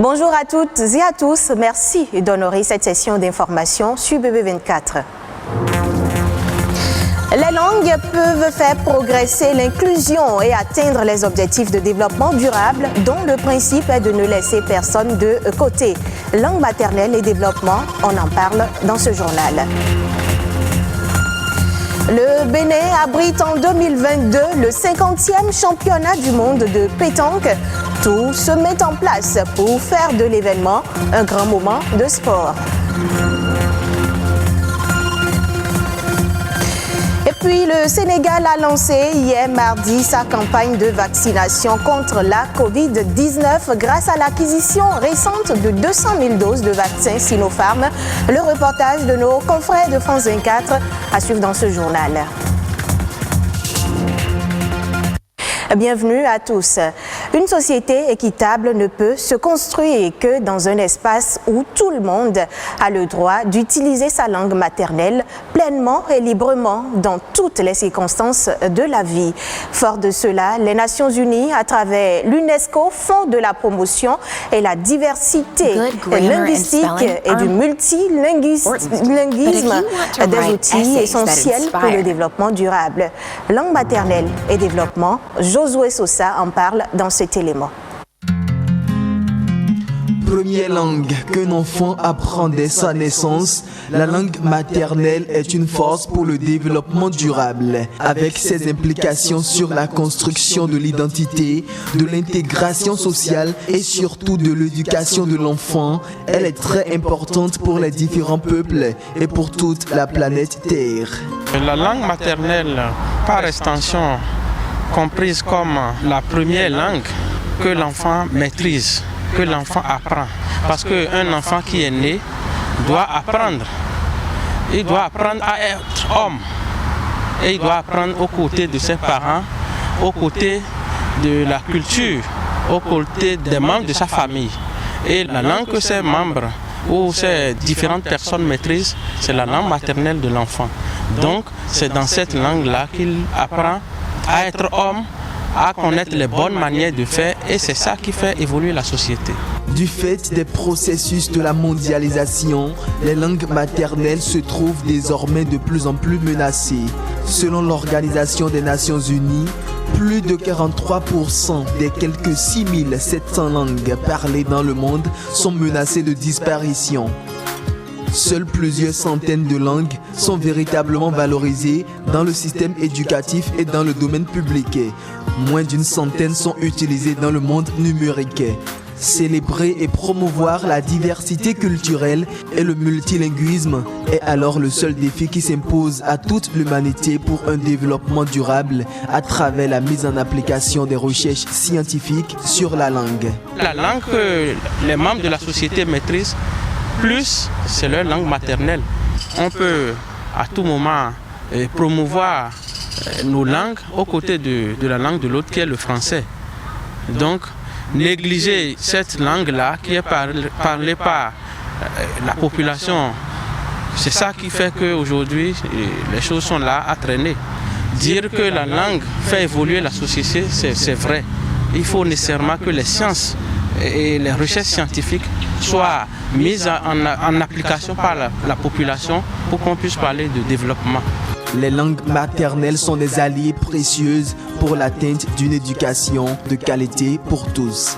Bonjour à toutes et à tous. Merci d'honorer cette session d'information sur BB24. Les langues peuvent faire progresser l'inclusion et atteindre les objectifs de développement durable dont le principe est de ne laisser personne de côté. Langue maternelle et développement, on en parle dans ce journal. Le Bénin abrite en 2022 le 50e championnat du monde de pétanque. Tout se met en place pour faire de l'événement un grand moment de sport. Et puis le Sénégal a lancé hier mardi sa campagne de vaccination contre la Covid-19 grâce à l'acquisition récente de 200 000 doses de vaccins Sinopharm. Le reportage de nos confrères de France 24 à suivre dans ce journal. Bienvenue à tous. Une société équitable ne peut se construire que dans un espace où tout le monde a le droit d'utiliser sa langue maternelle pleinement et librement dans toutes les circonstances de la vie. Fort de cela, les Nations Unies, à travers l'UNESCO, font de la promotion et la diversité linguistique et du multilinguisme des outils essentiels pour le développement durable. Langue maternelle et développement, Josué Sosa en parle dans cet élément. Première langue qu'un enfant apprend dès sa naissance, la langue maternelle est une force pour le développement durable. Avec ses implications sur la construction de l'identité, de l'intégration sociale et surtout de l'éducation de l'enfant, elle est très importante pour les différents peuples et pour toute la planète Terre. La langue maternelle, par extension, comprise comme la première langue que l'enfant maîtrise, que l'enfant apprend. Parce qu'un enfant qui est né doit apprendre. Il doit apprendre à être homme. Et il doit apprendre aux côtés de ses parents, aux côtés de la culture, aux côtés des membres de sa famille. Et la langue que ses membres ou ces différentes personnes maîtrisent, c'est la langue maternelle de l'enfant. Donc, c'est dans cette langue-là qu'il apprend à être homme, à connaître les bonnes manières de faire, et c'est ça qui fait évoluer la société. Du fait des processus de la mondialisation, les langues maternelles se trouvent désormais de plus en plus menacées. Selon l'Organisation des Nations Unies, plus de 43% des quelques 6700 langues parlées dans le monde sont menacées de disparition. Seules plusieurs centaines de langues sont véritablement valorisées dans le système éducatif et dans le domaine public. Moins d'une centaine sont utilisées dans le monde numérique. Célébrer et promouvoir la diversité culturelle et le multilinguisme est alors le seul défi qui s'impose à toute l'humanité pour un développement durable à travers la mise en application des recherches scientifiques sur la langue. La langue que les membres de la société maîtrisent, plus c'est leur langue maternelle. On peut à tout moment promouvoir nos langues aux côtés de la langue de l'autre qui est le français. Donc négliger cette langue-là qui est parlée par la population, c'est ça qui fait qu'aujourd'hui les choses sont là à traîner. Dire que la langue fait évoluer la société, c'est vrai. Il faut nécessairement que les sciences et les recherches scientifiques soient mises en application par la population pour qu'on puisse parler de développement. Les langues maternelles sont des alliés précieuses pour l'atteinte d'une éducation de qualité pour tous.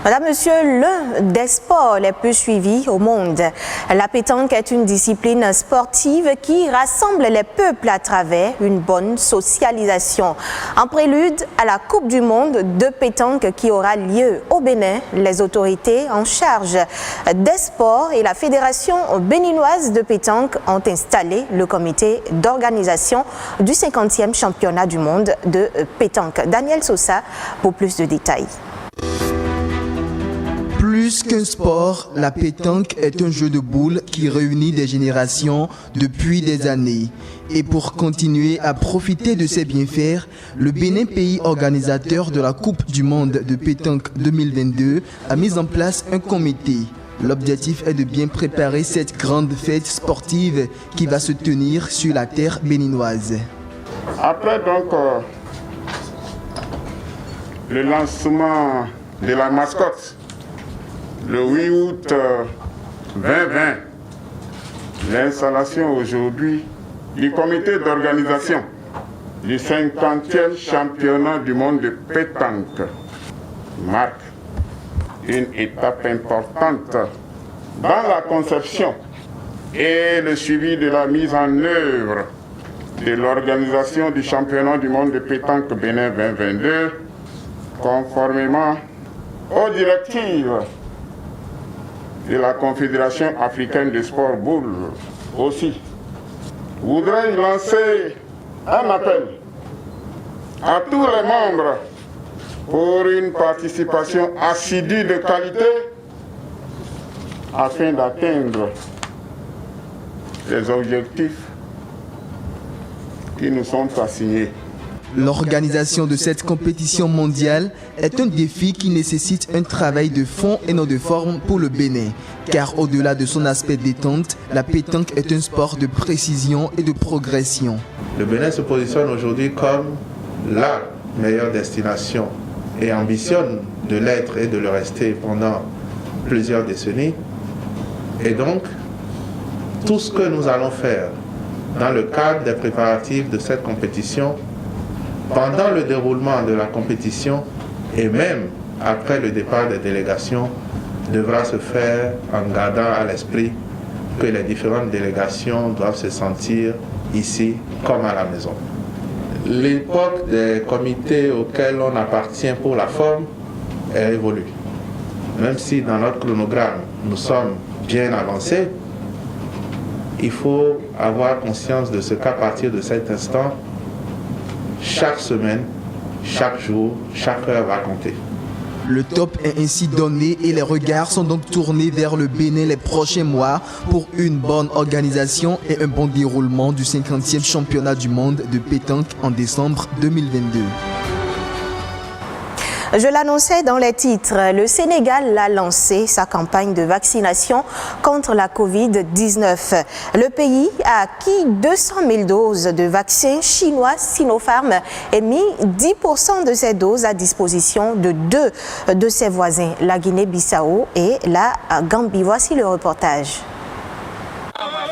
Madame, Monsieur, l'un des sports les plus suivis au monde. La pétanque est une discipline sportive qui rassemble les peuples à travers une bonne socialisation. En prélude à la Coupe du monde de pétanque qui aura lieu au Bénin, les autorités en charge des sports et la Fédération béninoise de pétanque ont installé le comité d'organisation du 50e championnat du monde de pétanque. Daniel Sosa pour plus de détails. Plus qu'un sport, la pétanque est un jeu de boules qui réunit des générations depuis des années. Et pour continuer à profiter de ses bienfaits, le Bénin, pays organisateur de la Coupe du monde de pétanque 2022, a mis en place un comité. L'objectif est de bien préparer cette grande fête sportive qui va se tenir sur la terre béninoise. Après donc le lancement de la mascotte le 8 août 2020, l'installation aujourd'hui du comité d'organisation du 50e championnat du monde de pétanque marque une étape importante dans la conception et le suivi de la mise en œuvre de l'organisation du championnat du monde de pétanque Bénin 2022, conformément aux directives de la Confédération africaine des sports boules. Aussi, je voudrais lancer un appel à tous les membres pour une participation assidue de qualité afin d'atteindre les objectifs qui nous sont assignés. L'organisation de cette compétition mondiale est un défi qui nécessite un travail de fond et non de forme pour le Bénin. Car au-delà de son aspect détente, la pétanque est un sport de précision et de progression. Le Bénin se positionne aujourd'hui comme la meilleure destination et ambitionne de l'être et de le rester pendant plusieurs décennies. Et donc, tout ce que nous allons faire dans le cadre des préparatifs de cette compétition, pendant le déroulement de la compétition et même après le départ des délégations, devra se faire en gardant à l'esprit que les différentes délégations doivent se sentir ici comme à la maison. L'époque des comités auxquels on appartient pour la forme est évolue. Même si dans notre chronogramme, nous sommes bien avancés, il faut avoir conscience de ce qu'à partir de cet instant, chaque semaine, chaque jour, chaque heure va compter. Le top est ainsi donné et les regards sont donc tournés vers le Bénin les prochains mois pour une bonne organisation et un bon déroulement du 50e championnat du monde de pétanque en décembre 2022. Je l'annonçais dans les titres, le Sénégal a lancé sa campagne de vaccination contre la Covid-19. Le pays a acquis 200 000 doses de vaccins chinois Sinopharm et mis 10% de ces doses à disposition de deux de ses voisins, la Guinée-Bissau et la Gambie. Voici le reportage.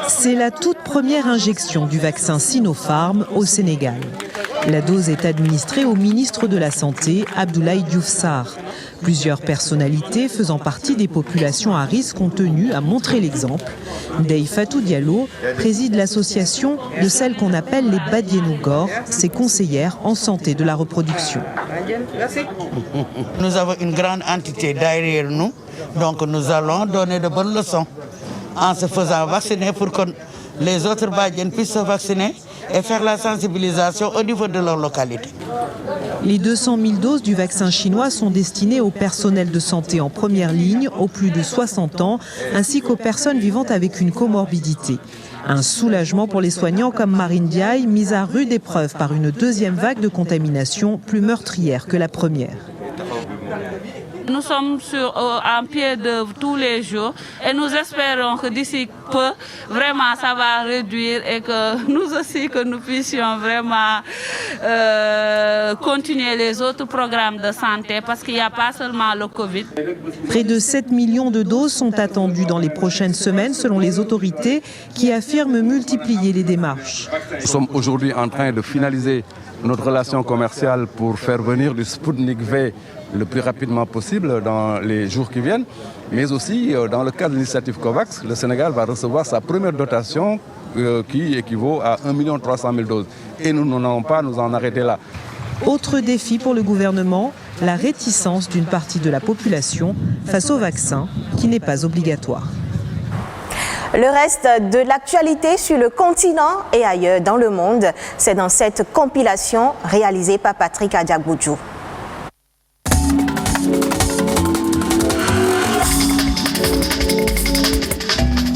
C'est la toute première injection du vaccin Sinopharm au Sénégal. La dose est administrée au ministre de la Santé, Abdoulaye Diouf Sarr. Plusieurs personnalités faisant partie des populations à risque ont tenu à montrer l'exemple. Ndeye Fatou Diallo préside l'association de celles qu'on appelle les Badienougor, ses conseillères en santé de la reproduction. Nous avons une grande entité derrière nous, donc nous allons donner de bonnes leçons en se faisant vacciner pour que les autres Badiens puissent se vacciner et faire la sensibilisation au niveau de leur localité. Les 200 000 doses du vaccin chinois sont destinées au personnel de santé en première ligne, aux plus de 60 ans, ainsi qu'aux personnes vivant avec une comorbidité. Un soulagement pour les soignants comme Marine Diaye, mise à rude épreuve par une deuxième vague de contamination plus meurtrière que la première. Nous sommes en pied d'œuvre tous les jours et nous espérons que d'ici peu, vraiment, ça va réduire et que nous aussi, que nous puissions vraiment continuer les autres programmes de santé parce qu'il n'y a pas seulement le Covid. Près de 7 millions de doses sont attendues dans les prochaines semaines selon les autorités qui affirment multiplier les démarches. Nous sommes aujourd'hui en train de finaliser notre relation commerciale pour faire venir du Sputnik V le plus rapidement possible dans les jours qui viennent. Mais aussi, dans le cadre de l'initiative COVAX, le Sénégal va recevoir sa première dotation qui équivaut à 1 300 000 doses. Et nous n'allons pas nous en arrêter là. Autre défi pour le gouvernement, la réticence d'une partie de la population face au vaccin qui n'est pas obligatoire. Le reste de l'actualité sur le continent et ailleurs dans le monde, c'est dans cette compilation réalisée par Patrick Adiagoudjou.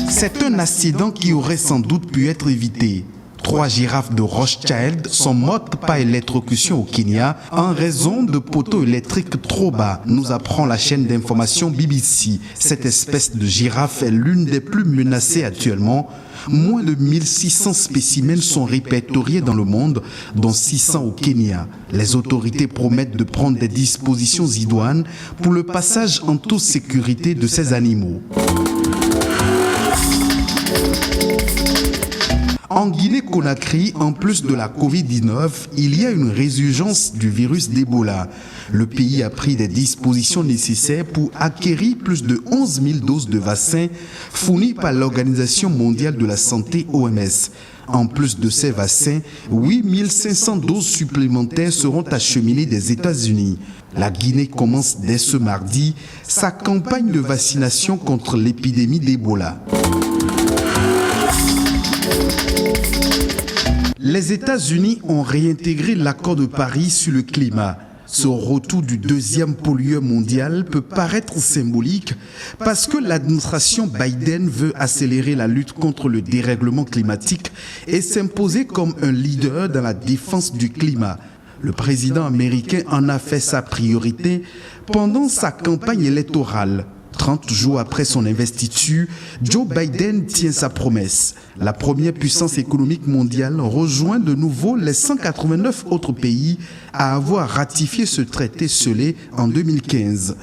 C'est un accident qui aurait sans doute pu être évité. 3 girafes de Rothschild sont mortes par électrocution au Kenya en raison de poteaux électriques trop bas, nous apprend la chaîne d'information BBC. Cette espèce de girafe est l'une des plus menacées actuellement. Moins de 1600 spécimens sont répertoriés dans le monde, dont 600 au Kenya. Les autorités promettent de prendre des dispositions idoines pour le passage en toute sécurité de ces animaux. En Guinée-Conakry, en plus de la Covid-19, il y a une résurgence du virus d'Ebola. Le pays a pris des dispositions nécessaires pour acquérir plus de 11 000 doses de vaccins fournis par l'Organisation mondiale de la santé OMS. En plus de ces vaccins, 8 500 doses supplémentaires seront acheminées des États-Unis. La Guinée commence dès ce mardi sa campagne de vaccination contre l'épidémie d'Ebola. Les États-Unis ont réintégré l'accord de Paris sur le climat. Ce retour du deuxième pollueur mondial peut paraître symbolique parce que l'administration Biden veut accélérer la lutte contre le dérèglement climatique et s'imposer comme un leader dans la défense du climat. Le président américain en a fait sa priorité pendant sa campagne électorale. 30 jours après son investiture, Joe Biden tient sa promesse. La première puissance économique mondiale rejoint de nouveau les 189 autres pays à avoir ratifié ce traité scellé en 2015.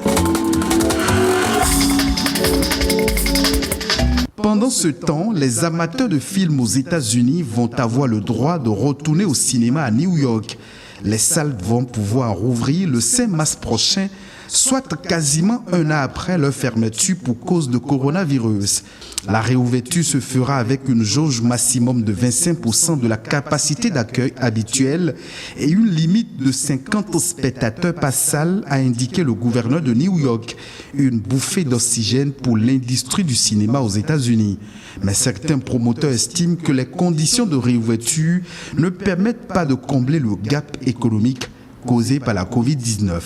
Pendant ce temps, les amateurs de films aux États-Unis vont avoir le droit de retourner au cinéma à New York. Les salles vont pouvoir rouvrir le 5 mars prochain, soit quasiment un an après leur fermeture pour cause de coronavirus. La réouverture se fera avec une jauge maximum de 25% de la capacité d'accueil habituelle et une limite de 50 spectateurs par salle, a indiqué le gouverneur de New York. Une bouffée d'oxygène pour l'industrie du cinéma aux États-Unis. Mais certains promoteurs estiment que les conditions de réouverture ne permettent pas de combler le gap économique causé par la Covid-19.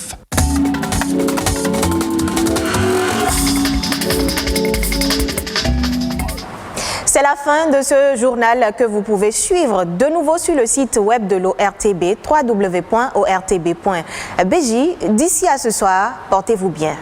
C'est la fin de ce journal que vous pouvez suivre de nouveau sur le site web de l'ORTB, www.ortb.bj. D'ici à ce soir, portez-vous bien.